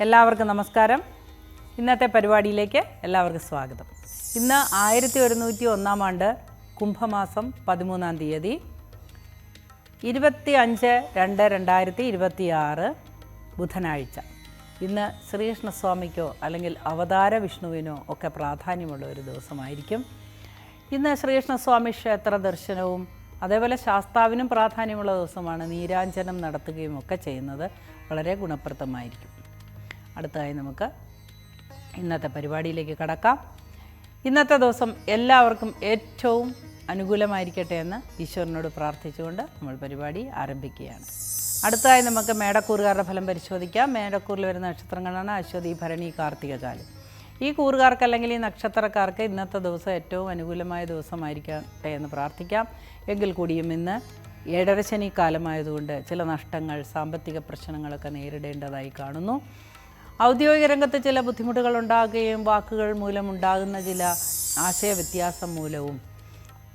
എല്ലാവർക്കും നമസ്കാരം. ഇന്നത്തെ പരിപാടിയിലേക്ക് എല്ലാവർക്കും സ്വാഗതം. ഇന്ന് 1101 ആണ്ട് കുംഭമാസം 13-ാം തീയതി 25/2/2026 ബുധനാഴ്ച. ഇന്ന് ശ്രീകൃഷ്ണസ്വാമിക്കോ അല്ലെങ്കിൽ അവതാര വിഷ്ണുവിനോ ഒക്കെ പ്രാധാന്യമുള്ള ഒരു ദിവസമായിരിക്കും. ഇന്ന് ശ്രീകൃഷ്ണസ്വാമി ക്ഷേത്ര ദർശനവും അതേപോലെ ശാസ്താവിനും പ്രാധാന്യമുള്ള ദിവസമാണ്. നീരാഞ്ജനം നടത്തുകയും ഒക്കെ ചെയ്യുന്നത് വളരെ ഗുണപ്രദമായിരിക്കും. അടുത്തതായി നമുക്ക് ഇന്നത്തെ പരിപാടിയിലേക്ക് കടക്കാം. ഇന്നത്തെ ദിവസം എല്ലാവർക്കും ഏറ്റവും അനുകൂലമായിരിക്കട്ടെ എന്ന് ഈശ്വരനോട് പ്രാർത്ഥിച്ചുകൊണ്ട് നമ്മൾ പരിപാടി ആരംഭിക്കുകയാണ്. അടുത്തതായി നമുക്ക് മേടക്കൂറുകാരുടെ ഫലം പരിശോധിക്കാം. മേടക്കൂറിൽ വരുന്ന നക്ഷത്രങ്ങളാണ് അശ്വതി, ഭരണി, കാർത്തികകാലം. ഈ കൂറുകാർക്ക് അല്ലെങ്കിൽ ഈ നക്ഷത്രക്കാർക്ക് ഇന്നത്തെ ദിവസം ഏറ്റവും അനുകൂലമായ ദിവസമായിരിക്കട്ടെ എന്ന് പ്രാർത്ഥിക്കാം. എങ്കിൽ കൂടിയും ഇന്ന് ഏഴരശനി കാലമായതുകൊണ്ട് ചില നഷ്ടങ്ങൾ, സാമ്പത്തിക പ്രശ്നങ്ങളൊക്കെ നേരിടേണ്ടതായി കാണുന്നു. ഔദ്യോഗിക രംഗത്ത് ചില ബുദ്ധിമുട്ടുകൾ ഉണ്ടാകുകയും വാക്കുകൾ മൂലമുണ്ടാകുന്ന ചില ആശയവ്യത്യാസം മൂലവും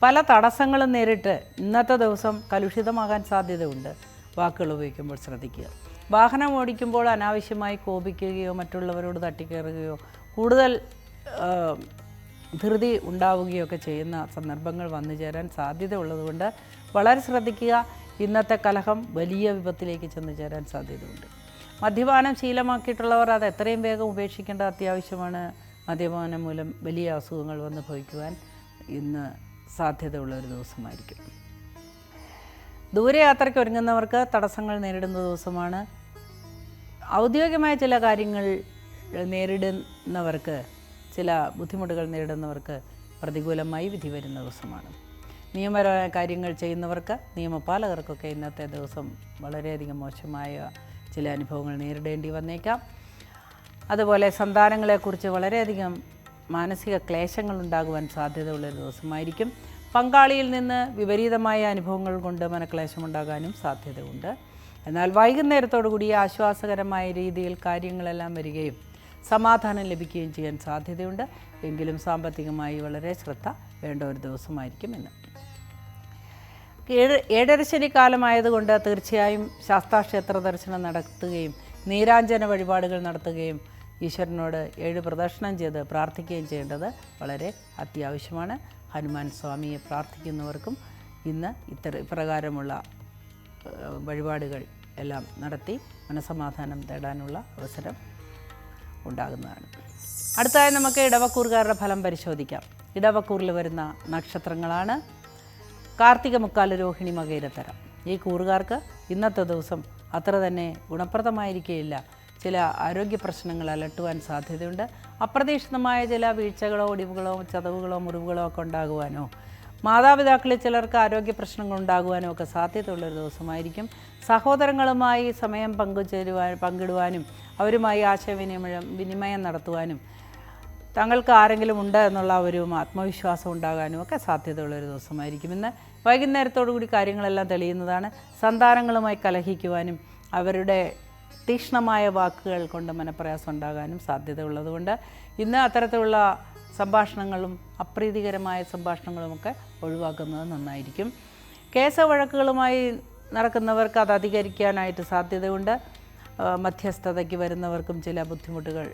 പല തടസ്സങ്ങളും നേരിട്ട് ഇന്നത്തെ ദിവസം കലുഷിതമാകാൻ സാധ്യതയുണ്ട്. വാക്കുകൾ ഉപയോഗിക്കുമ്പോൾ ശ്രദ്ധിക്കുക. വാഹനം ഓടിക്കുമ്പോൾ അനാവശ്യമായി കോപിക്കുകയോ മറ്റുള്ളവരോട് തട്ടിക്കയറുകയോ കൂടുതൽ ധൃതി ഉണ്ടാവുകയോ ഒക്കെ ചെയ്യുന്ന സന്ദർഭങ്ങൾ വന്നു ചേരാൻ സാധ്യത ഉള്ളതുകൊണ്ട് വളരെ ശ്രദ്ധിക്കുക. ഇന്നത്തെ കലഹം വലിയ വിപത്തിലേക്ക് ചെന്ന് ചേരാൻ സാധ്യതയുണ്ട്. മദ്യപാനം ശീലമാക്കിയിട്ടുള്ളവർ അത് എത്രയും വേഗം ഉപേക്ഷിക്കേണ്ട അത്യാവശ്യമാണ്. മദ്യപാനം മൂലം വലിയ അസുഖങ്ങൾ വന്ന് ഭവിക്കുവാൻ ഇന്ന് സാധ്യതയുള്ള ഒരു ദിവസമായിരിക്കും. ദൂരയാത്രയ്ക്ക് ഒരുങ്ങുന്നവർക്ക് തടസ്സങ്ങൾ നേരിടുന്ന ദിവസമാണ്. ഔദ്യോഗികമായ ചില കാര്യങ്ങൾ നേരിടുന്നവർക്ക്, ചില ബുദ്ധിമുട്ടുകൾ നേരിടുന്നവർക്ക് പ്രതികൂലമായി വിധി വരുന്ന ദിവസമാണ്. നിയമപരമായ കാര്യങ്ങൾ ചെയ്യുന്നവർക്ക്, നിയമപാലകർക്കൊക്കെ ഇന്നത്തെ ദിവസം വളരെയധികം മോശമായ ചില അനുഭവങ്ങൾ നേരിടേണ്ടി വന്നേക്കാം. അതുപോലെ സന്താനങ്ങളെക്കുറിച്ച് വളരെയധികം മാനസിക ക്ലേശങ്ങൾ ഉണ്ടാകുവാൻ സാധ്യതയുള്ളൊരു ദിവസമായിരിക്കും. പങ്കാളിയിൽ നിന്ന് വിപരീതമായ അനുഭവങ്ങൾ കൊണ്ട് മനക്ലേശമുണ്ടാകാനും സാധ്യതയുണ്ട്. എന്നാൽ വൈകുന്നേരത്തോടു കൂടി ആശ്വാസകരമായ രീതിയിൽ കാര്യങ്ങളെല്ലാം വരികയും സമാധാനം ലഭിക്കുകയും ചെയ്യാൻ സാധ്യതയുണ്ട്. എങ്കിലും സാമ്പത്തികമായി വളരെ ശ്രദ്ധ വേണ്ട ഒരു ദിവസമായിരിക്കും ഇന്ന്. ഏഴരശനി കാലമായതുകൊണ്ട് തീർച്ചയായും ശാസ്താക്ഷേത്ര ദർശനം നടത്തുകയും നീരാഞ്ജന വഴിപാടുകൾ നടത്തുകയും ഈശ്വരനോട് 7 പ്രദക്ഷിണം ചെയ്ത് പ്രാർത്ഥിക്കുകയും ചെയ്യേണ്ടത് വളരെ അത്യാവശ്യമാണ്. ഹനുമാൻ സ്വാമിയെ പ്രാർത്ഥിക്കുന്നവർക്കും ഇന്ന് ഇപ്രകാരമുള്ള വഴിപാടുകൾ എല്ലാം നടത്തി മനസമാധാനം തേടാനുള്ള അവസരം ഉണ്ടാകുന്നതാണ്. അടുത്തതായി നമുക്ക് ഇടവക്കൂറുകാരുടെ ഫലം പരിശോധിക്കാം. ഇടവക്കൂറിൽ വരുന്ന നക്ഷത്രങ്ങളാണ് കാർത്തിക, മുക്കാല്, രോഹിണി, മകയിരത്തര. ഈ കൂറുകാർക്ക് ഇന്നത്തെ ദിവസം അത്ര തന്നെ ഗുണപ്രദമായിരിക്കുകയില്ല. ചില ആരോഗ്യ പ്രശ്നങ്ങൾ അലട്ടുവാൻ സാധ്യതയുണ്ട്. അപ്രതീക്ഷിതമായ ചില വീഴ്ചകളോ ഒടിവുകളോ ചതവുകളോ മുറിവുകളോ ഒക്കെ ഉണ്ടാകുവാനോ, മാതാപിതാക്കളിൽ ചിലർക്ക് ആരോഗ്യ പ്രശ്നങ്ങൾ ഉണ്ടാകുവാനോ ഒക്കെ സാധ്യതയുള്ളൊരു ദിവസമായിരിക്കും. സഹോദരങ്ങളുമായി സമയം പങ്കിടുവാനും അവരുമായി ആശയവിനിമയം നടത്തുവാനും തങ്ങൾക്ക് ആരെങ്കിലും ഉണ്ട് എന്നുള്ള ഒരു ആത്മവിശ്വാസം ഉണ്ടാകാനും ഒക്കെ സാധ്യതയുള്ളൊരു ദിവസമായിരിക്കും. ഇന്ന് വൈകുന്നേരത്തോടു കൂടി കാര്യങ്ങളെല്ലാം തെളിയുന്നതാണ്. സന്താനങ്ങളുമായി കലഹിക്കുവാനും അവരുടെ തീക്ഷ്ണമായ വാക്കുകൾ കൊണ്ട് മനപ്രയാസം ഉണ്ടാകാനും സാധ്യതയുള്ളതുകൊണ്ട് ഇന്ന് അത്തരത്തിലുള്ള സംഭാഷണങ്ങളും അപ്രീതികരമായ സംഭാഷണങ്ങളുമൊക്കെ ഒഴിവാക്കുന്നത് നന്നായിരിക്കും. കേസവഴക്കുകളുമായി നടക്കുന്നവർക്ക് അത് അധികരിക്കാനായിട്ട് സാധ്യതയുണ്ട്. മധ്യസ്ഥതയ്ക്ക് വരുന്നവർക്കും ചില ബുദ്ധിമുട്ടുകൾ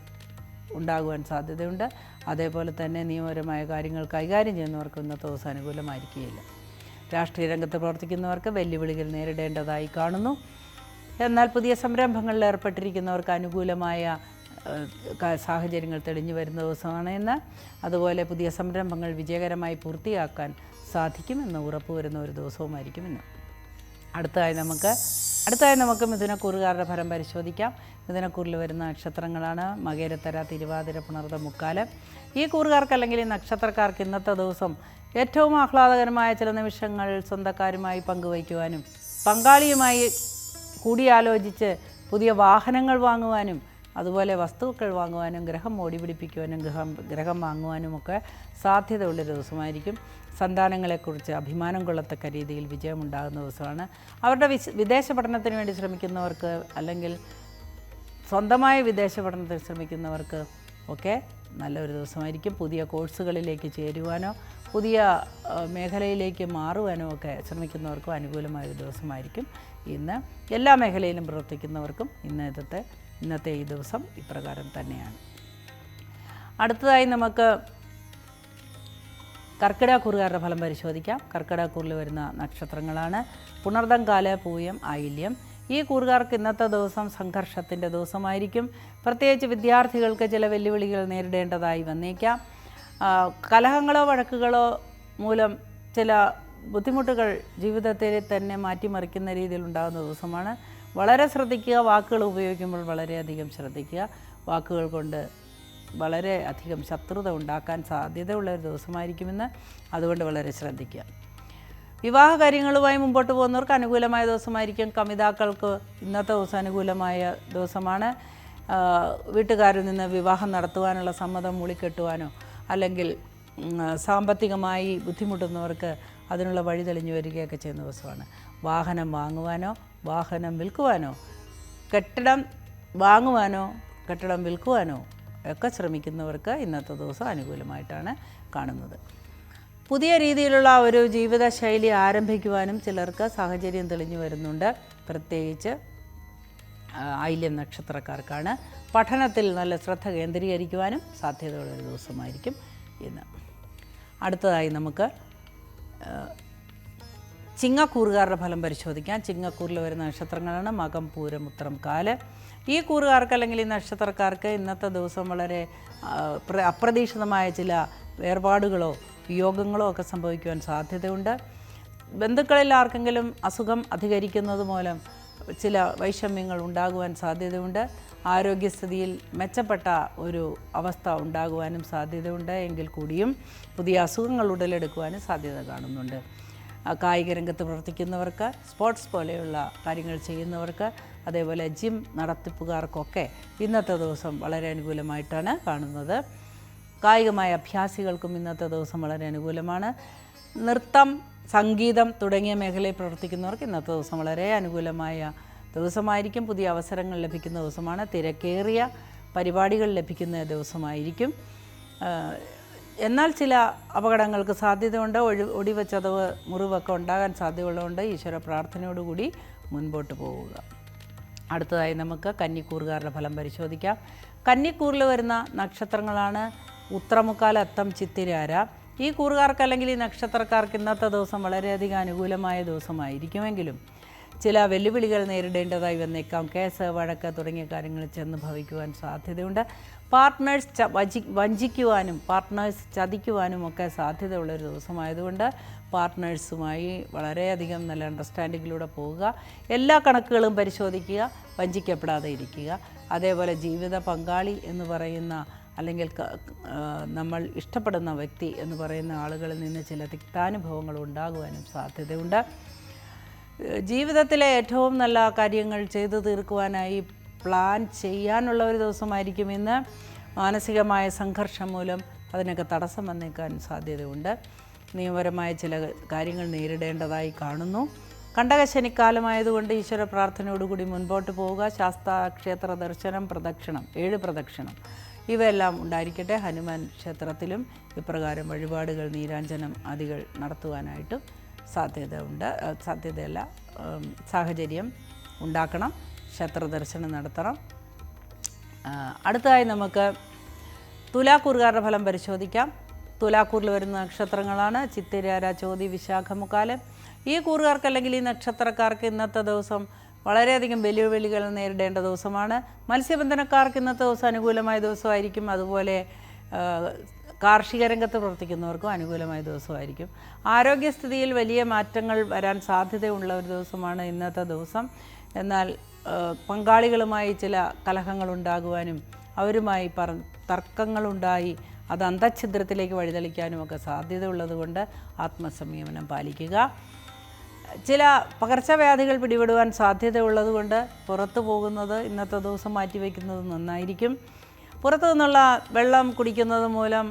ഉണ്ടാകുവാൻ സാധ്യതയുണ്ട്. അതേപോലെ തന്നെ നിയമപരമായ കാര്യങ്ങൾ കൈകാര്യം ചെയ്യുന്നവർക്ക് ഇന്നത്തെ ദിവസം അനുകൂലമായിരിക്കുകയില്ല. രാഷ്ട്രീയ രംഗത്ത് പ്രവർത്തിക്കുന്നവർക്ക് വെല്ലുവിളികൾ നേരിടേണ്ടതായി കാണുന്നു. എന്നാൽ പുതിയ സംരംഭങ്ങളിൽ ഏർപ്പെട്ടിരിക്കുന്നവർക്ക് അനുകൂലമായ സാഹചര്യങ്ങൾ തെളിഞ്ഞു വരുന്ന ദിവസമാണ് ഇന്ന്. അതുപോലെ പുതിയ സംരംഭങ്ങൾ വിജയകരമായി പൂർത്തിയാക്കാൻ സാധിക്കുമെന്ന് ഉറപ്പുവരുന്ന ഒരു ദിവസവുമായിരിക്കും ഇന്ന്. അടുത്തതായി നമുക്ക് മിഥുനക്കൂറുകാരുടെ ഫലം പരിശോധിക്കാം. മിഥുനക്കൂറിൽ വരുന്ന നക്ഷത്രങ്ങളാണ് മകയിരത്തര, തിരുവാതിര, പുണർത, മുക്കാല്. ഈ കൂറുകാർക്ക് അല്ലെങ്കിൽ ഈ നക്ഷത്രക്കാർക്ക് ഇന്നത്തെ ദിവസം ഏറ്റവും ആഹ്ലാദകരമായ ചില നിമിഷങ്ങൾ സ്വന്തക്കാരുമായി പങ്കുവയ്ക്കുവാനും പങ്കാളിയുമായി കൂടിയാലോചിച്ച് പുതിയ വാഹനങ്ങൾ വാങ്ങുവാനും അതുപോലെ വസ്തുക്കൾ വാങ്ങുവാനും ഗ്രഹം ഓടി പിടിപ്പിക്കുവാനും ഗ്രഹം വാങ്ങുവാനുമൊക്കെ സാധ്യതയുള്ളൊരു ദിവസമായിരിക്കും. സന്താനങ്ങളെക്കുറിച്ച് അഭിമാനം കൊള്ളത്തക്ക രീതിയിൽ വിജയമുണ്ടാകുന്ന ദിവസമാണ്. അവരുടെ വിദേശ പഠനത്തിന് വേണ്ടി ശ്രമിക്കുന്നവർക്ക് അല്ലെങ്കിൽ സ്വന്തമായ വിദേശ പഠനത്തിന് ശ്രമിക്കുന്നവർക്ക് ഒക്കെ നല്ലൊരു ദിവസമായിരിക്കും. പുതിയ കോഴ്സുകളിലേക്ക് ചേരുവാനോ പുതിയ മേഖലയിലേക്ക് മാറുവാനോ ഒക്കെ ശ്രമിക്കുന്നവർക്കും അനുകൂലമായൊരു ദിവസമായിരിക്കും ഇന്ന്. എല്ലാ മേഖലയിലും പ്രവർത്തിക്കുന്നവർക്കും ഇന്നത്തെ ഇന്നത്തെ ഈ ദിവസം ഇപ്രകാരം തന്നെയാണ്. അടുത്തതായി നമുക്ക് കർക്കിടകക്കൂറുകാരുടെ ഫലം പരിശോധിക്കാം. കർക്കിടകക്കൂറിൽ വരുന്ന നക്ഷത്രങ്ങളാണ് പുണർദം, കാല, പൂയം, ആയില്യം. ഈ കൂറുകാർക്ക് ഇന്നത്തെ ദിവസം സംഘർഷത്തിൻ്റെ ദിവസമായിരിക്കും. പ്രത്യേകിച്ച് വിദ്യാർത്ഥികൾക്ക് ചില വെല്ലുവിളികൾ നേരിടേണ്ടതായി വന്നേക്കാം. കലഹങ്ങളോ വഴക്കുകളോ മൂലം ചില ബുദ്ധിമുട്ടുകൾ ജീവിതത്തിൽ തന്നെ മാറ്റിമറിക്കുന്ന രീതിയിൽ ഉണ്ടാകുന്ന ദിവസമാണ്. വളരെ ശ്രദ്ധിക്കുക. വാക്കുകൾ ഉപയോഗിക്കുമ്പോൾ വളരെയധികം ശ്രദ്ധിക്കുക. വാക്കുകൾ കൊണ്ട് വളരെ അധികം ശത്രുത ഉണ്ടാക്കാൻ സാധ്യതയുള്ള ഒരു ദിവസമായിരിക്കുമെന്ന്, അതുകൊണ്ട് വളരെ ശ്രദ്ധിക്കുക. വിവാഹ കാര്യങ്ങളുമായി മുമ്പോട്ട് പോകുന്നവർക്ക് അനുകൂലമായ ദിവസമായിരിക്കും. കമിതാക്കൾക്ക് ഇന്നത്തെ ദിവസം അനുകൂലമായ ദിവസമാണ്. വീട്ടുകാരിൽ നിന്ന് വിവാഹം നടത്തുവാനുള്ള സമ്മതം മൂളിക്കെട്ടുവാനോ അല്ലെങ്കിൽ സാമ്പത്തികമായി ബുദ്ധിമുട്ടുന്നവർക്ക് അതിനുള്ള വഴി തെളിഞ്ഞു വരികയൊക്കെ ചെയ്യുന്ന ദിവസമാണ്. വാഹനം വാങ്ങുവാനോ വാഹനം വിൽക്കുവാനോ കെട്ടിടം വാങ്ങുവാനോ കെട്ടിടം വിൽക്കുവാനോ ഒക്കെ ശ്രമിക്കുന്നവർക്ക് ഇന്നത്തെ ദിവസം അനുകൂലമായിട്ടാണ് കാണുന്നത്. പുതിയ രീതിയിലുള്ള ഒരു ജീവിതശൈലി ആരംഭിക്കുവാനും ചിലർക്ക് സാഹചര്യം തെളിഞ്ഞു വരുന്നുണ്ട്. പ്രത്യേകിച്ച് ആയില്യം നക്ഷത്രക്കാർക്കാണ്. പഠനത്തിൽ നല്ല ശ്രദ്ധ കേന്ദ്രീകരിക്കുവാനും സാധ്യതയുള്ളൊരു ദിവസമായിരിക്കും ഇന്ന്. അടുത്തതായി നമുക്ക് ചിങ്ങക്കൂറുകാരുടെ ഫലം പരിശോധിക്കാം. ചിങ്ങക്കൂറിൽ വരുന്ന നക്ഷത്രങ്ങളാണ് മകം, പൂരം, ഉത്രം, കാല്. ഈ കൂറുകാർക്ക് അല്ലെങ്കിൽ ഈ നക്ഷത്രക്കാർക്ക് ഇന്നത്തെ ദിവസം വളരെ അപ്രതീക്ഷിതമായ ചില വേർപാടുകളോ വിയോഗങ്ങളോ ഒക്കെ സംഭവിക്കുവാൻ സാധ്യതയുണ്ട്. ബന്ധുക്കളിൽ ആർക്കെങ്കിലും അസുഖം അധികരിക്കുന്നത് മൂലം ചില വൈഷമ്യങ്ങൾ ഉണ്ടാകുവാൻ സാധ്യതയുണ്ട്. ആരോഗ്യസ്ഥിതിയിൽ മെച്ചപ്പെട്ട ഒരു അവസ്ഥ ഉണ്ടാകുവാനും സാധ്യതയുണ്ട്. എങ്കിൽ കൂടിയും പുതിയ അസുഖങ്ങൾ ഉടലെടുക്കുവാനും സാധ്യത കാണുന്നുണ്ട്. കായിക രംഗത്ത് പ്രവർത്തിക്കുന്നവർക്ക്, സ്പോർട്സ് പോലെയുള്ള കാര്യങ്ങൾ ചെയ്യുന്നവർക്ക്, അതേപോലെ ജിം നടത്തിപ്പുകാർക്കൊക്കെ ഇന്നത്തെ ദിവസം വളരെ അനുകൂലമായിട്ടാണ് കാണുന്നത്. കായികമായ അഭ്യാസികൾക്കും ഇന്നത്തെ ദിവസം വളരെ അനുകൂലമാണ്. നൃത്തം, സംഗീതം തുടങ്ങിയ മേഖലയിൽ പ്രവർത്തിക്കുന്നവർക്ക് ഇന്നത്തെ ദിവസം വളരെ അനുകൂലമായ ദിവസമായിരിക്കും. പുതിയ അവസരങ്ങൾ ലഭിക്കുന്ന ദിവസമാണ്. തിരക്കേറിയ പരിപാടികൾ ലഭിക്കുന്ന ദിവസമായിരിക്കും. എന്നാൽ ചില അപകടങ്ങൾക്ക് സാധ്യതയുണ്ട്. ഒടിവ്, ചതവ്, മുറിവൊക്കെ ഉണ്ടാകാൻ സാധ്യതയുള്ളതുകൊണ്ട് ഈശ്വര പ്രാർത്ഥനയോടുകൂടി മുൻപോട്ട് പോവുക. അടുത്തതായി നമുക്ക് കന്നിക്കൂറുകാരുടെ ഫലം പരിശോധിക്കാം. കന്നിക്കൂറിൽ വരുന്ന നക്ഷത്രങ്ങളാണ് ഉത്രമുക്കാൽ, അത്തം, ചിത്തിരാര. ഈ കൂറുകാർക്ക് അല്ലെങ്കിൽ ഈ നക്ഷത്രക്കാർക്ക് ഇന്നത്തെ ദിവസം വളരെയധികം അനുകൂലമായ ദിവസമായിരിക്കുമെങ്കിലും ചില വെല്ലുവിളികൾ നേരിടേണ്ടതായി വന്നേക്കാം. കേസ്, വഴക്ക് തുടങ്ങിയ കാര്യങ്ങളിൽ ചെന്ന് ഭവിക്കുവാൻ സാധ്യതയുണ്ട്. പാർട്ട്നേഴ്സ് വഞ്ചിക്കുവാനും പാർട്ട്നേഴ്സ് ചതിക്കുവാനും ഒക്കെ സാധ്യതയുള്ളൊരു ദിവസമായതുകൊണ്ട് പാർട്ട്നേഴ്സുമായി വളരെയധികം നല്ല അണ്ടർസ്റ്റാൻഡിങ്ങിലൂടെ പോവുക. എല്ലാ കണക്കുകളും പരിശോധിക്കുക, വഞ്ചിക്കപ്പെടാതെ ഇരിക്കുക. അതേപോലെ ജീവിത പങ്കാളി എന്ന് പറയുന്ന അല്ലെങ്കിൽ നമ്മൾ ഇഷ്ടപ്പെടുന്ന വ്യക്തി എന്ന് പറയുന്ന ആളുകളിൽ നിന്ന് ചില തിക്താനുഭവങ്ങൾ ഉണ്ടാകുവാനും സാധ്യതയുണ്ട്. ജീവിതത്തിലെ ഏറ്റവും നല്ല കാര്യങ്ങൾ ചെയ്തു തീർക്കുവാനായി പ്ലാൻ ചെയ്യാനുള്ള ഒരു ദിവസമായിരിക്കും ഇന്ന്. മാനസികമായ സംഘർഷം മൂലം അതിനൊക്കെ തടസ്സം വന്നേക്കാൻ സാധ്യതയുണ്ട്. നിയമപരമായ ചില കാര്യങ്ങൾ നേരിടേണ്ടതായി കാണുന്നു. കണ്ടകശനിക്കാലമായതുകൊണ്ട് ഈശ്വര പ്രാർത്ഥനയോടുകൂടി മുൻപോട്ട് പോവുക. ശാസ്താ ക്ഷേത്ര ദർശനം, പ്രദക്ഷിണം, 7 പ്രദക്ഷിണം ഇവയെല്ലാം ഉണ്ടായിരിക്കട്ടെ. ഹനുമാൻ ക്ഷേത്രത്തിലും ഇപ്രകാരം വഴിപാടുകൾ, നീരാഞ്ജനം ആദികൾ നടത്തുവാനായിട്ടും സാഹചര്യം ഉണ്ടാക്കണം. ക്ഷേത്ര ദർശനം നടത്തണം. അടുത്തതായി നമുക്ക് തുലാക്കൂറുകാരുടെ ഫലം പരിശോധിക്കാം. തുലാക്കൂറിൽ വരുന്ന നക്ഷത്രങ്ങളാണ് ചിത്തിരാര, ചോതി, വിശാഖമുക്കാല്. ഈ കൂറുകാർക്ക് അല്ലെങ്കിൽ ഈ നക്ഷത്രക്കാർക്ക് ഇന്നത്തെ ദിവസം വളരെയധികം വെല്ലുവിളികൾ നേരിടേണ്ട ദിവസമാണ്. മത്സ്യബന്ധനക്കാർക്ക് ഇന്നത്തെ ദിവസം അനുകൂലമായ ദിവസമായിരിക്കും. അതുപോലെ കാർഷിക രംഗത്ത് പ്രവർത്തിക്കുന്നവർക്കും അനുകൂലമായ ദിവസമായിരിക്കും. ആരോഗ്യസ്ഥിതിയിൽ വലിയ മാറ്റങ്ങൾ വരാൻ സാധ്യതയുള്ള ഒരു ദിവസമാണ് ഇന്നത്തെ ദിവസം. എന്നാൽ പങ്കാളികളുമായി ചില കലഹങ്ങളുണ്ടാകുവാനും അവരുമായി തർക്കങ്ങളുണ്ടായി അത് അന്തഃഛിദ്രത്തിലേക്ക് വഴിതെളിക്കാനും ഒക്കെ സാധ്യതയുള്ളതുകൊണ്ട് ആത്മസംയമനം പാലിക്കുക. ചില പകർച്ചവ്യാധികൾ പിടിപെടുവാൻ സാധ്യതയുള്ളതുകൊണ്ട് പുറത്തു പോകുന്നത് ഇന്നത്തെ ദിവസം മാറ്റിവെക്കുന്നത് നന്നായിരിക്കും. പുറത്തു നിന്നുള്ള വെള്ളം കുടിക്കുന്നത് മൂലം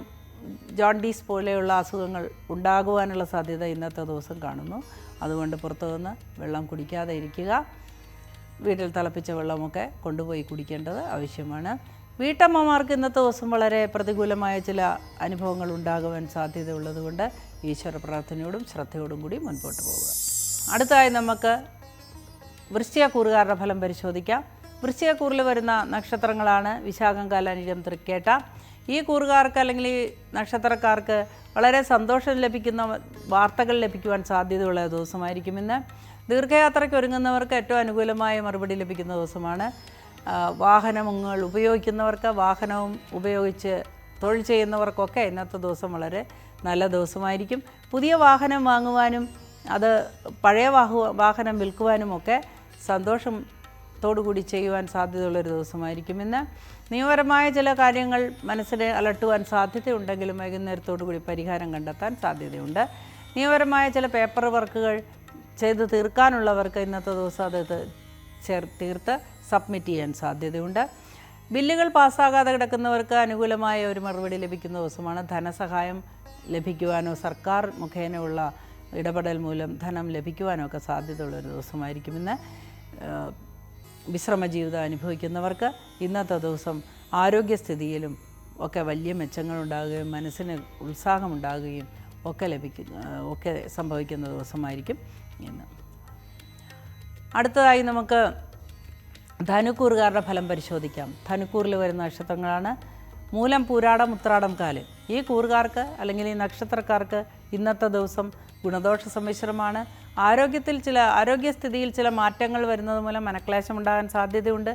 ജോണ്ടീസ് പോലെയുള്ള അസുഖങ്ങൾ ഉണ്ടാകുവാനുള്ള സാധ്യത ഇന്നത്തെ ദിവസം കാണുന്നു. അതുകൊണ്ട് പുറത്തു നിന്ന് വെള്ളം കുടിക്കാതെ ഇരിക്കുക. വീട്ടിൽ തിളപ്പിച്ച വെള്ളമൊക്കെ കൊണ്ടുപോയി കുടിക്കേണ്ടത് ആവശ്യമാണ്. വീട്ടമ്മമാർക്ക് ഇന്നത്തെ ദിവസം വളരെ പ്രതികൂലമായ ചില അനുഭവങ്ങൾ ഉണ്ടാകുവാൻ സാധ്യതയുള്ളതുകൊണ്ട് ഈശ്വര പ്രാർത്ഥനയോടും ശ്രദ്ധയോടും കൂടി മുൻപോട്ട് പോവുക. അടുത്തതായി നമുക്ക് വൃശ്ചിക കൂറുകാരുടെ ഫലം പരിശോധിക്കാം. വൃശ്ചികക്കൂറിൽ വരുന്ന നക്ഷത്രങ്ങളാണ് വിശാഖം, കാലനിരം, തൃക്കേട്ട. ഈ കൂറുകാർക്ക് അല്ലെങ്കിൽ ഈ നക്ഷത്രക്കാർക്ക് വളരെ സന്തോഷം ലഭിക്കുന്ന വാർത്തകൾ ലഭിക്കുവാൻ സാധ്യതയുള്ള ദിവസമായിരിക്കും ഇന്ന്. ദീർഘയാത്രയ്ക്ക് ഒരുങ്ങുന്നവർക്ക് ഏറ്റവും അനുകൂലമായ മറുപടി ലഭിക്കുന്ന ദിവസമാണ്. വാഹനങ്ങൾ ഉപയോഗിക്കുന്നവർക്ക്, വാഹനവും ഉപയോഗിച്ച് തൊഴിൽ ചെയ്യുന്നവർക്കൊക്കെ ഇന്നത്തെ ദിവസം വളരെ നല്ല ദിവസമായിരിക്കും. പുതിയ വാഹനം വാങ്ങുവാനും അത് പഴയ വാഹനം വിൽക്കുവാനുമൊക്കെ സന്തോഷത്തോടുകൂടി ചെയ്യുവാൻ സാധ്യതയുള്ളൊരു ദിവസമായിരിക്കും ഇന്ന്. നിയമപരമായ ചില കാര്യങ്ങൾ മനസ്സിനെ അലട്ടുവാൻ സാധ്യതയുണ്ടെങ്കിലും വൈകുന്നേരത്തോടുകൂടി പരിഹാരം കണ്ടെത്താൻ സാധ്യതയുണ്ട്. നിയമപരമായ ചില പേപ്പർ വർക്കുകൾ ചെയ്ത് തീർക്കാനുള്ളവർക്ക് ഇന്നത്തെ ദിവസം അത് തീർത്ത് സബ്മിറ്റ് ചെയ്യാൻ സാധ്യതയുണ്ട്. ബില്ലുകൾ പാസ്സാകാതെ കിടക്കുന്നവർക്ക് അനുകൂലമായ ഒരു മറുപടി ലഭിക്കുന്ന ദിവസമാണ്. ധനസഹായം ലഭിക്കുവാനോ സർക്കാർ മുഖേനയുള്ള ഇടപെടൽ മൂലം ധനം ലഭിക്കുവാനോ ഒക്കെ സാധ്യതയുള്ളൊരു ദിവസമായിരിക്കും ഇന്ന്. വിശ്രമ ജീവിതം അനുഭവിക്കുന്നവർക്ക് ഇന്നത്തെ ദിവസം ആരോഗ്യസ്ഥിതിയിലും ഒക്കെ വലിയ മെച്ചങ്ങളുണ്ടാകുകയും മനസ്സിന് ഉത്സാഹമുണ്ടാകുകയും ഒക്കെ സംഭവിക്കുന്ന ദിവസമായിരിക്കും ഇന്ന്. അടുത്തതായി നമുക്ക് ധനുക്കൂറുകാരുടെ ഫലം പരിശോധിക്കാം. ധനുക്കൂറിൽ വരുന്ന നക്ഷത്രങ്ങളാണ് മൂലം, പൂരാടം, ഉത്രാടം, കാല്. ഈ കൂറുകാർക്ക് അല്ലെങ്കിൽ ഈ നക്ഷത്രക്കാർക്ക് ഇന്നത്തെ ദിവസം ഗുണദോഷ സമ്മിശ്രമാണ്. ആരോഗ്യസ്ഥിതിയിൽ ചില മാറ്റങ്ങൾ വരുന്നത് മൂലം മനക്ലേശം ഉണ്ടാകാൻ സാധ്യതയുണ്ട്.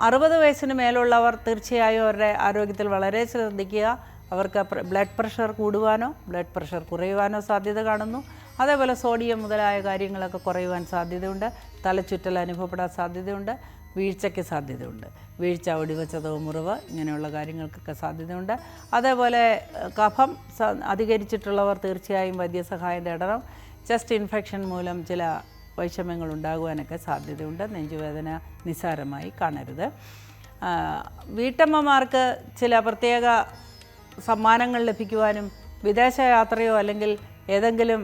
60 വയസ്സിന് മേലുള്ളവർ തീർച്ചയായും അവരുടെ ആരോഗ്യത്തിൽ വളരെ ശ്രദ്ധിക്കുക. അവർക്ക് ബ്ലഡ് പ്രഷർ കൂടുവാനോ ബ്ലഡ് പ്രഷർ കുറയുവാനോ സാധ്യത കാണുന്നു. അതേപോലെ സോഡിയം മുതലായ കാര്യങ്ങളൊക്കെ കുറയുവാൻ സാധ്യതയുണ്ട്. തലചുറ്റൽ അനുഭവപ്പെടാൻ സാധ്യതയുണ്ട്. വീഴ്ചയ്ക്ക് സാധ്യതയുണ്ട്. വീഴ്ച, ഒടിവച്ചതോ, മുറിവ്, ഇങ്ങനെയുള്ള കാര്യങ്ങൾക്കൊക്കെ സാധ്യതയുണ്ട്. അതേപോലെ കഫം അധികരിച്ചിട്ടുള്ളവർ തീർച്ചയായും വൈദ്യസഹായം തേടണം. ചെസ്റ്റ് ഇൻഫെക്ഷൻ മൂലം ചില വൈഷമ്യങ്ങൾ ഉണ്ടാകുവാനൊക്കെ സാധ്യതയുണ്ട്. നെഞ്ചുവേദന നിസ്സാരമായി കാണരുത്. വീട്ടമ്മമാർക്ക് ചില പ്രത്യേക സമ്മാനങ്ങൾ ലഭിക്കുവാനും വിദേശയാത്രയോ അല്ലെങ്കിൽ ഏതെങ്കിലും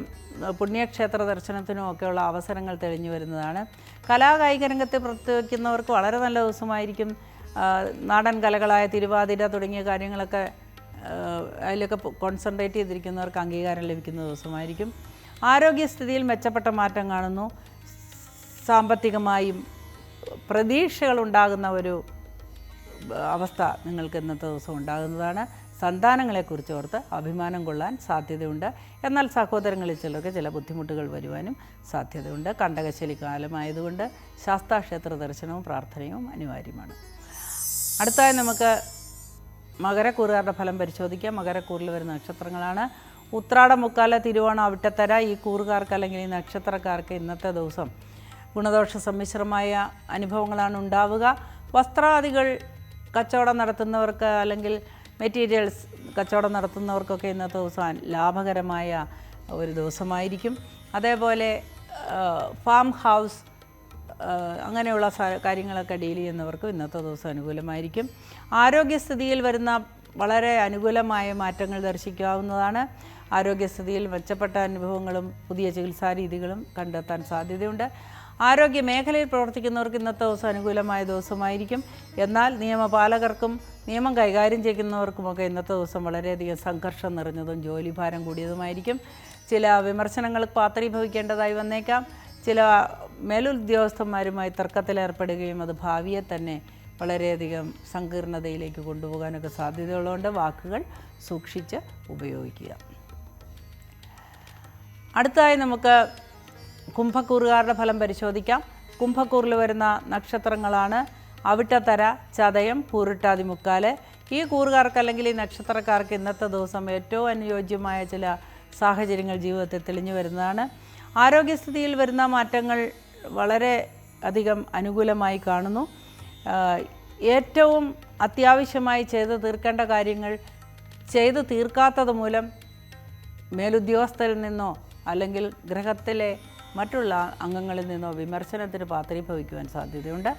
പുണ്യക്ഷേത്ര ദർശനത്തിനോ ഒക്കെയുള്ള അവസരങ്ങൾ തെളിഞ്ഞു വരുന്നതാണ്. കലാകായിക രംഗത്ത് പ്രവർത്തിക്കുന്നവർക്ക് വളരെ നല്ല ദിവസമായിരിക്കും. നാടൻ കലകളായ തിരുവാതിര തുടങ്ങിയ കാര്യങ്ങളൊക്കെ അതിലൊക്കെ കോൺസെൻട്രേറ്റ് ചെയ്തിരിക്കുന്നവർക്ക് അംഗീകാരം ലഭിക്കുന്ന ദിവസമായിരിക്കും. ആരോഗ്യസ്ഥിതിയിൽ മെച്ചപ്പെട്ട മാറ്റം കാണുന്നു. സാമ്പത്തികമായും പ്രതീക്ഷകളുണ്ടാകുന്ന ഒരു അവസ്ഥ നിങ്ങൾക്ക് ഇന്നത്തെ ദിവസം ഉണ്ടാകുന്നതാണ്. സന്താനങ്ങളെക്കുറിച്ച് ഓർത്ത് അഭിമാനം കൊള്ളാൻ സാധ്യതയുണ്ട്. എന്നാൽ സഹോദരങ്ങളിൽ ചിലർക്ക് ചില ബുദ്ധിമുട്ടുകൾ വരുവാനും സാധ്യതയുണ്ട്. കണ്ടകശലി കാലമായതുകൊണ്ട് ശാസ്താക്ഷേത്ര ദർശനവും പ്രാർത്ഥനയും അനിവാര്യമാണ്. അടുത്തായി നമുക്ക് മകരക്കൂറുകാരുടെ ഫലം പരിശോധിക്കാം. മകരക്കൂറിൽ വരുന്ന നക്ഷത്രങ്ങളാണ് ഉത്രാടം, മുക്കാല, തിരുവോണം, അവിട്ടത്തര. ഈ കൂറുകാർക്ക് അല്ലെങ്കിൽ ഈ നക്ഷത്രക്കാർക്ക് ഇന്നത്തെ ദിവസം ഗുണദോഷ സമ്മിശ്രമായ അനുഭവങ്ങളാണ് ഉണ്ടാവുക. വസ്ത്രാദികൾ കച്ചവടം നടത്തുന്നവർക്ക് അല്ലെങ്കിൽ മെറ്റീരിയൽസ് കച്ചവടം നടത്തുന്നവർക്കൊക്കെ ഇന്നത്തെ ദിവസം ലാഭകരമായ ഒരു ദിവസമായിരിക്കും. അതേപോലെ ഫാം ഹൗസ് അങ്ങനെയുള്ള കാര്യങ്ങളൊക്കെ ഡീൽ ചെയ്യുന്നവർക്കും ഇന്നത്തെ ദിവസം അനുകൂലമായിരിക്കും. ആരോഗ്യസ്ഥിതിയിൽ വരുന്ന വളരെ അനുകൂലമായ മാറ്റങ്ങൾ ദർശിക്കാവുന്നതാണ്. ആരോഗ്യസ്ഥിതിയിൽ മെച്ചപ്പെട്ട അനുഭവങ്ങളും പുതിയ ചികിത്സാ രീതികളും കണ്ടെത്താൻ സാധ്യതയുണ്ട്. ആരോഗ്യ മേഖലയിൽ പ്രവർത്തിക്കുന്നവർക്ക് ഇന്നത്തെ ദിവസം അനുകൂലമായ ദിവസമായിരിക്കും. എന്നാൽ നിയമപാലകർക്കും നിയമം കൈകാര്യം ചെയ്യുന്നവർക്കുമൊക്കെ ഇന്നത്തെ ദിവസം വളരെയധികം സംഘർഷം നിറഞ്ഞതും ജോലിഭാരം കൂടിയതുമായിരിക്കും. ചില വിമർശനങ്ങൾക്ക് പാത്രീഭവിക്കേണ്ടതായി വന്നേക്കാം. ചില മേലുദ്യോഗസ്ഥന്മാരുമായി തർക്കത്തിലേർപ്പെടുകയും അത് ഭാവിയെ തന്നെ വളരെയധികം സങ്കീർണതയിലേക്ക് കൊണ്ടുപോകാനൊക്കെ സാധ്യതയുള്ളതുകൊണ്ട് വാക്കുകൾ സൂക്ഷിച്ച് ഉപയോഗിക്കുക. അടുത്തതായി നമുക്ക് കുംഭക്കൂറുകാരുടെ ഫലം പരിശോധിക്കാം. കുംഭക്കൂറിൽ വരുന്ന നക്ഷത്രങ്ങളാണ് അവിട്ടത്തര, ചതയം, പൂരിട്ടാതി, മുക്കാല്. ഈ കൂറുകാർക്ക് അല്ലെങ്കിൽ ഈ നക്ഷത്രക്കാർക്ക് ഇന്നത്തെ ദിവസം ഏറ്റവും അനുയോജ്യമായ ചില സാഹചര്യങ്ങൾ ജീവിതത്തിൽ തെളിഞ്ഞു വരുന്നതാണ്. ആരോഗ്യസ്ഥിതിയിൽ വരുന്ന മാറ്റങ്ങൾ വളരെ അധികം അനുകൂലമായി കാണുന്നു. ഏറ്റവും അത്യാവശ്യമായി ചെയ്ത് തീർക്കേണ്ട കാര്യങ്ങൾ ചെയ്തു തീർക്കാത്തത് മൂലം മേലുദ്യോഗസ്ഥരിൽ നിന്നോ അല്ലെങ്കിൽ ഗ്രഹത്തിലെ മറ്റുള്ള അംഗങ്ങളിൽ നിന്നോ വിമർശനത്തിന് പാത്രീഭവിക്കുവാൻ സാധ്യതയുണ്ട്.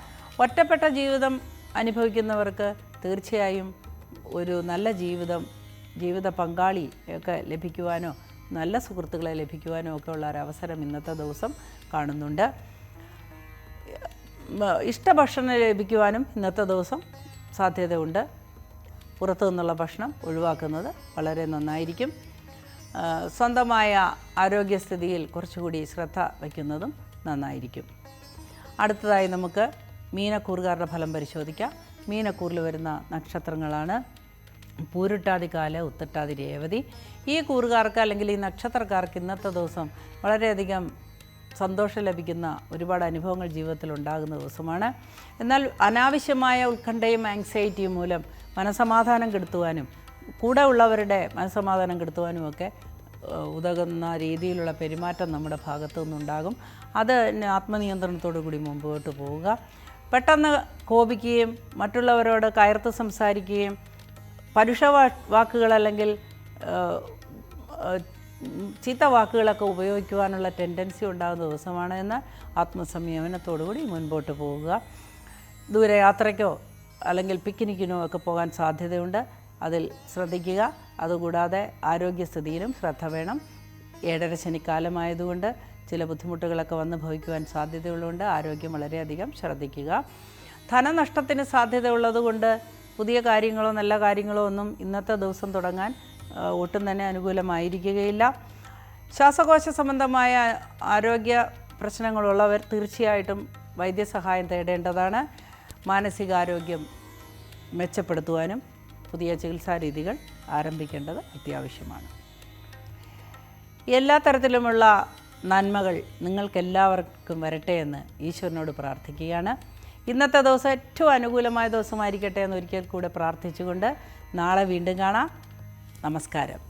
ഒറ്റപ്പെട്ട ജീവിതം അനുഭവിക്കുന്നവർക്ക് തീർച്ചയായും ഒരു നല്ല ജീവിത പങ്കാളി ഒക്കെ ലഭിക്കുവാനോ നല്ല സുഹൃത്തുക്കളെ ലഭിക്കുവാനോ ഒക്കെ ഉള്ള ഒരവസരം ഇന്നത്തെ ദിവസം കാണുന്നുണ്ട്. ഇഷ്ടഭക്ഷണം ലഭിക്കുവാനും ഇന്നത്തെ ദിവസം സാധ്യതയുണ്ട്. പുറത്തു നിന്നുള്ള ഭക്ഷണം ഒഴിവാക്കുന്നത് വളരെ നന്നായിരിക്കും. സ്വന്തമായ ആരോഗ്യസ്ഥിതിയിൽ കുറച്ചുകൂടി ശ്രദ്ധ വയ്ക്കുന്നതും നന്നായിരിക്കും. അടുത്തതായി നമുക്ക് മീനക്കൂറുകാരുടെ ഫലം പരിശോധിക്കാം. മീനക്കൂറിൽ വരുന്ന നക്ഷത്രങ്ങളാണ് പൂരുട്ടാതി കാല, ഉത്രട്ടാതി രേവതി. ഈ കൂറുകാർക്ക് അല്ലെങ്കിൽ ഈ നക്ഷത്രക്കാർക്ക് ഇന്നത്തെ ദിവസം വളരെയധികം സന്തോഷം ലഭിക്കുന്ന ഒരുപാട് അനുഭവങ്ങൾ ജീവിതത്തിൽ ഉണ്ടാകുന്ന ദിവസമാണ്. എന്നാൽ അനാവശ്യമായ ഉത്കണ്ഠയും ആങ്സൈറ്റിയും മൂലം മനസമാധാനം കെടുത്തുവാനും കൂടെ ഉള്ളവരുടെ മനസമാധാനം കെടുത്തുവാനുമൊക്കെ ഉതകുന്ന രീതിയിലുള്ള പെരുമാറ്റം നമ്മുടെ ഭാഗത്തു നിന്നുണ്ടാകും. അത് ആത്മനിയന്ത്രണത്തോടു കൂടി മുമ്പോട്ട് പോവുക. പെട്ടെന്ന് കോപിക്കുകയും മറ്റുള്ളവരോട് കയർത്ത് സംസാരിക്കുകയും പരുഷ വാക്കുകൾ അല്ലെങ്കിൽ ചീത്ത വാക്കുകളൊക്കെ ഉപയോഗിക്കുവാനുള്ള ടെൻഡൻസി ഉണ്ടാകുന്ന ദിവസമാണ്. എന്ന് ആത്മസംയമനത്തോടുകൂടി മുൻപോട്ട് പോവുക. ദൂരയാത്രയ്ക്കോ അല്ലെങ്കിൽ പിക്നിക്കിനോ ഒക്കെ പോകാൻ സാധ്യതയുണ്ട്, അതിൽ ശ്രദ്ധിക്കുക. അതുകൂടാതെ ആരോഗ്യസ്ഥിതിയിലും ശ്രദ്ധ വേണം. 7.5 ശനിക്കാലമായതുകൊണ്ട് ചില ബുദ്ധിമുട്ടുകളൊക്കെ വന്ന് ഭവിക്കുവാൻ സാധ്യതയുള്ളതുകൊണ്ട് ആരോഗ്യം വളരെയധികം ശ്രദ്ധിക്കുക. ധനനഷ്ടത്തിന് സാധ്യതയുള്ളതുകൊണ്ട് പുതിയ കാര്യങ്ങളോ നല്ല കാര്യങ്ങളോ ഒന്നും ഇന്നത്തെ ദിവസം തുടങ്ങാൻ ഒട്ടും തന്നെ അനുകൂലമായിരിക്കുകയില്ല. ശ്വാസകോശ സംബന്ധമായ ആരോഗ്യ പ്രശ്നങ്ങളുള്ളവർ തീർച്ചയായിട്ടും വൈദ്യസഹായം തേടേണ്ടതാണ്. മാനസികാരോഗ്യം മെച്ചപ്പെടുത്തുവാനും പുതിയ ചികിത്സാ രീതികൾ ആരംഭിക്കേണ്ടത് അത്യാവശ്യമാണ്. എല്ലാ തരത്തിലുമുള്ള നന്മകൾ നിങ്ങൾക്കെല്ലാവർക്കും വരട്ടെ എന്ന് ഈശ്വരനോട് പ്രാർത്ഥിക്കുകയാണ്. ഇന്നത്തെ ദിവസം ഏറ്റവും അനുകൂലമായ ദിവസമായിരിക്കട്ടെ എന്ന് ഒരിക്കൽ കൂടെ പ്രാർത്ഥിച്ചുകൊണ്ട് നാളെ വീണ്ടും കാണാം. നമസ്കാരം.